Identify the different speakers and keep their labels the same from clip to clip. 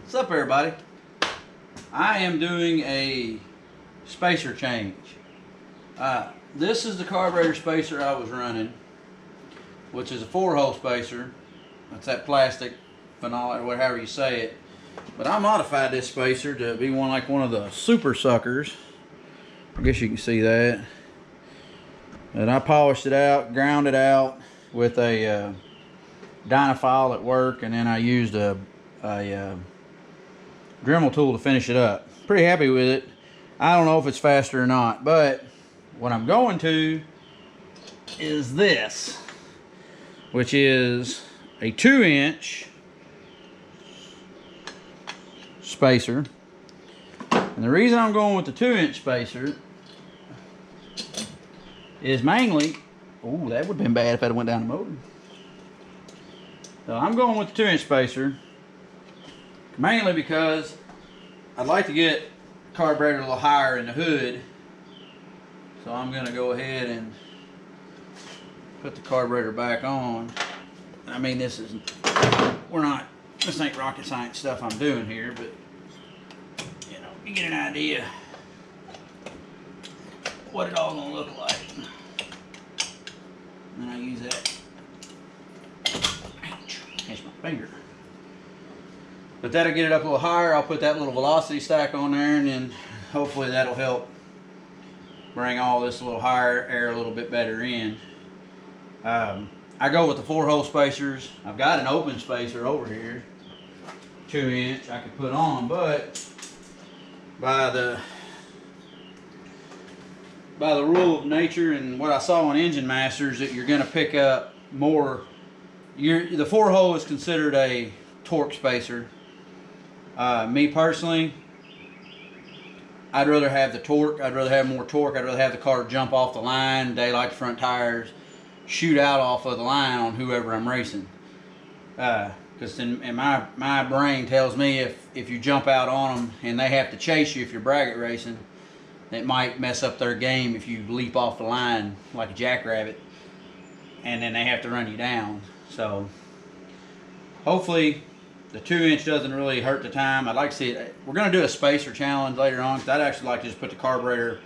Speaker 1: What's up, everybody? I am doing a spacer change. This is the carburetor spacer I was running, which is a 4-hole spacer. That's that plastic phenolic or whatever you say it. But I modified this spacer to be one of the super suckers. I guess you can see that. And I polished it out, ground it out with a Dynafile at work, and then I used a Dremel tool to finish it up. Pretty happy with it. I don't know if it's faster or not, but what I'm going to is this, which is a 2-inch spacer. And the reason I'm going with the 2-inch spacer is mainly, oh, that would have been bad if I'd went down the motor. So I'm going with the 2-inch spacer mainly because I'd like to get the carburetor a little higher in the hood. So I'm going to go ahead and put the carburetor back on. I mean, this ain't rocket science stuff I'm doing here, but you know, you get an idea what it all gonna look like. And I use that. Catch my finger. But that'll get it up a little higher. I'll put that little velocity stack on there, and then hopefully that'll help bring all this a little higher, air a little bit better in. I go with the 4-hole spacers. I've got an open spacer over here, 2-inch I could put on, but by the rule of nature and what I saw on Engine Masters, that you're going to pick up more. The 4-hole is considered a torque spacer. Me personally, I'd rather have the torque. I'd rather have more torque. I'd rather have the car jump off the line, daylight the front tires, shoot out off of the line on whoever I'm racing. Because in my brain tells me if you jump out on them and they have to chase you if you're bracket racing, it might mess up their game if you leap off the line like a jackrabbit and then they have to run you down. So hopefully the 2-inch doesn't really hurt the time. I'd like to see it. We're going to do a spacer challenge later on, because I'd actually like to just put the carburetor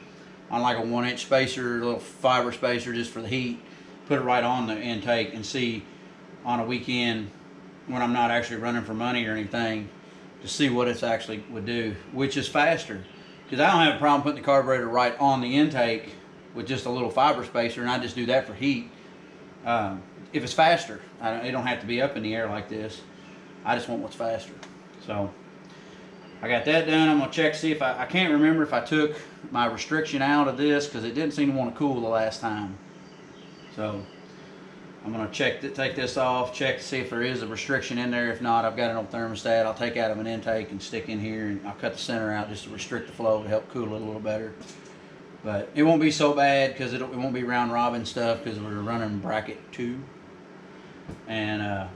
Speaker 1: on like a 1-inch spacer, a little fiber spacer just for the heat, put it right on the intake, and see on a weekend when I'm not actually running for money or anything, to see what it's actually would do, which is faster. Because I don't have a problem putting the carburetor right on the intake with just a little fiber spacer, and I just do that for heat. If it's faster, it don't have to be up in the air like this. I just want what's faster. So I got that done. I'm gonna check, see if I can't remember if I took my restriction out of this, because it didn't seem to want to cool the last time. So I'm gonna take this off, check to see if there is a restriction in there. If not, I've got an old thermostat I'll take out of an intake and stick in here, and I'll cut the center out just to restrict the flow to help cool it a little better. But it won't be so bad, because it won't be round robin stuff, because we're running bracket 2. And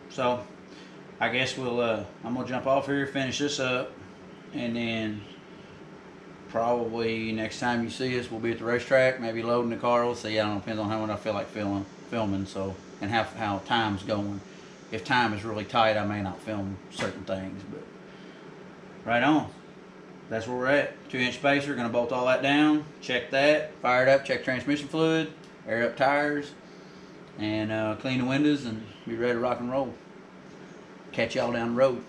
Speaker 1: so I guess I'm gonna jump off here, finish this up, and then probably next time you see us, we'll be at the racetrack, maybe loading the car. We'll see. I don't know, depends on how much I feel like filming. So, and how time's going. If time is really tight, I may not film certain things. But right on. That's where we're at. 2-inch spacer. Gonna bolt all that down. Check that. Fire it up. Check transmission fluid. Air up tires. And clean the windows and be ready to rock and roll. Catch y'all down the road.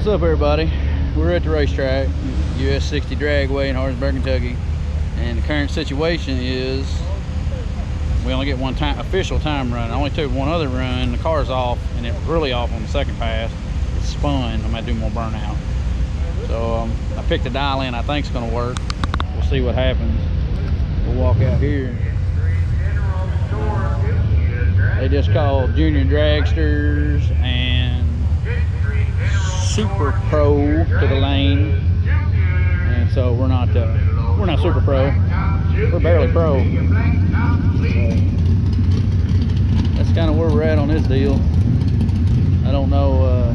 Speaker 1: What's up, everybody? We're at the racetrack, US60 Dragway in Harrisburg, Kentucky, and the current situation is we only get one official time run. I only took one other run. The car's off, and it was really off on the second pass. It spun. I'm gonna do more burnout. So I picked the dial in. I think it's gonna work. We'll see what happens. We'll walk out here. They just called junior dragsters and super pro to the lane, and so we're not super pro. We're barely pro. That's kind of where we're at on this deal. I don't know.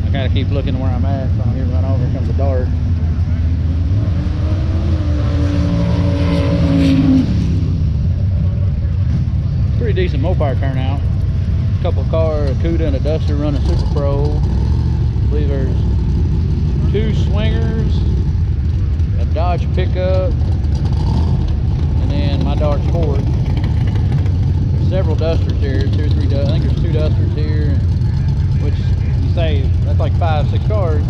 Speaker 1: I gotta keep looking where I'm at. So I'm here run over. Here comes the dart. Pretty decent Mopar turnout. A couple of cars, a Cuda and a Duster running super pro. I believe there's 2 swingers, a Dodge pickup, and then my dark Ford. There's several Dusters here, 2 or 3. I think there's 2 Dusters here, which you say that's like 5, 6 cars.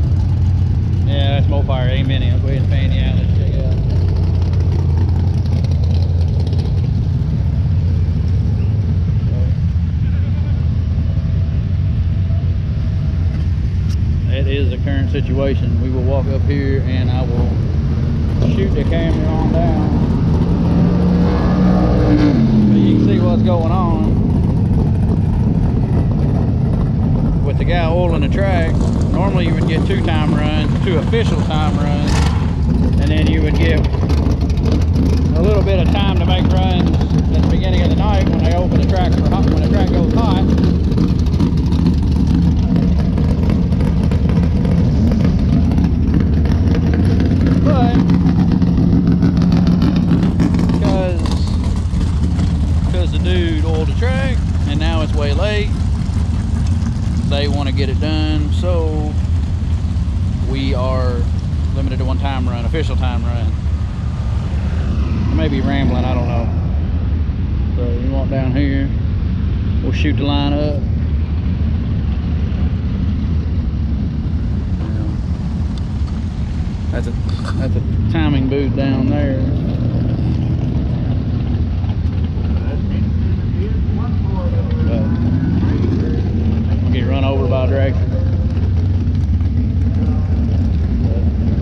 Speaker 1: Yeah, that's Mopar. Amen. I'll go ahead and fan you out. Let's check it out. That is the current situation. We will walk up here and I will shoot the camera on down so you can see what's going on with the guy oiling the track. Normally you would get 2 time runs, 2 official time runs, and then you would get a little bit of time to make runs at the beginning of the night when they open the track for hot, when the track goes hot. Because the dude oiled the track and now it's way late, they want to get it done, so we are limited to 1 time run, official time run. I may be rambling, I don't know. So we walk down here, we'll shoot the line up. That's a timing booth down there. Get run over by a tractor.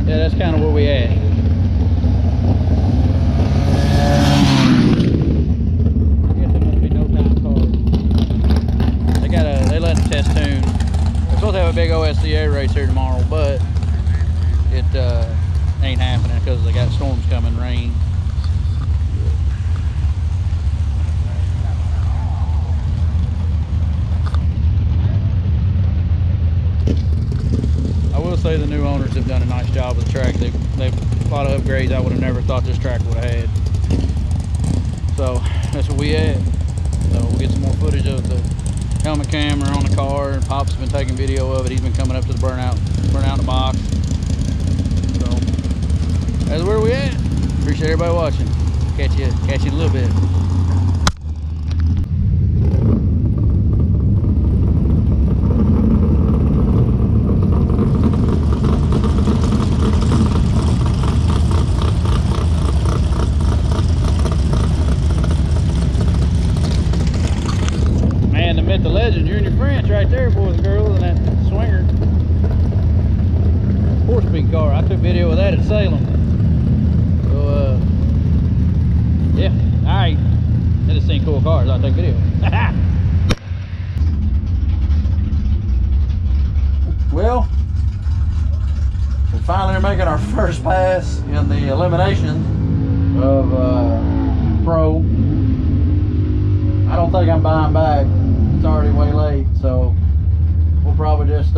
Speaker 1: Yeah, that's kind of where we at. I guess there must be no time cars. They let them test tune. We're supposed to have a big OSCA race here tomorrow, but it ain't happening because they got storms coming, rain. I will say the new owners have done a nice job with the track. They've a lot of upgrades I would have never thought this track would have had. So that's where we at. So we'll get some more footage of the helmet camera on the car. Pop's been taking video of it. He's been coming up to the burnout the box. So that's where we at. Appreciate everybody watching. Catch you in a little bit. Man, to meet the legend, you and your friends right there, boys and girls, and that swinger. 4-speed car. I took video of that at Salem. So, yeah. Alright. I just seen cool cars. I'll take video. Well, we finally are making our first pass in the elimination of Pro. I don't think I'm buying back. It's already way late, so we'll probably just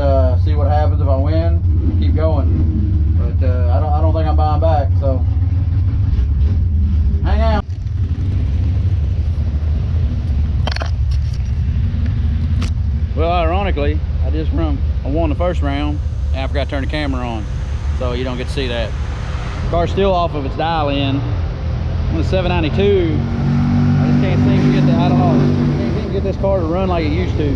Speaker 1: see what happens. If I win, keep going. But I don't think I'm buying back. So hang out. Well, ironically, I won the first round, and I forgot to turn the camera on, so you don't get to see that. Car's still off of its dial in. On the 792, I just can't seem to get the, I don't know, can't seem to get this car to run like it used to.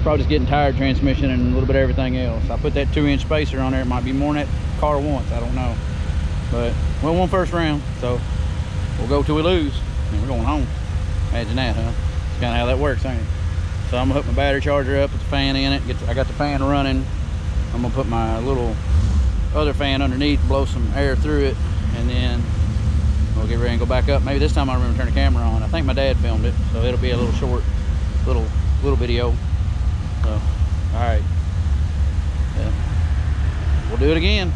Speaker 1: Probably just getting tired transmission and a little bit of everything else. I put that 2-inch spacer on there. It might be more than that car wants, I don't know. But we won first round, so we'll go till we lose. And we're going home. Imagine that, huh? It's kind of how that works, ain't it? So I'm gonna hook my battery charger up with the fan in it. I got the fan running. I'm gonna put my little other fan underneath, blow some air through it, and then we'll get ready and go back up. Maybe this time I'll remember to turn the camera on. I think my dad filmed it, so it'll be a little short, little video. So, all right, yeah. We'll do it again.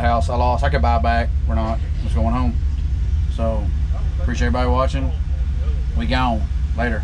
Speaker 1: house. I lost. I could buy back. We're not. Just going home. So appreciate everybody watching. We gone. Later.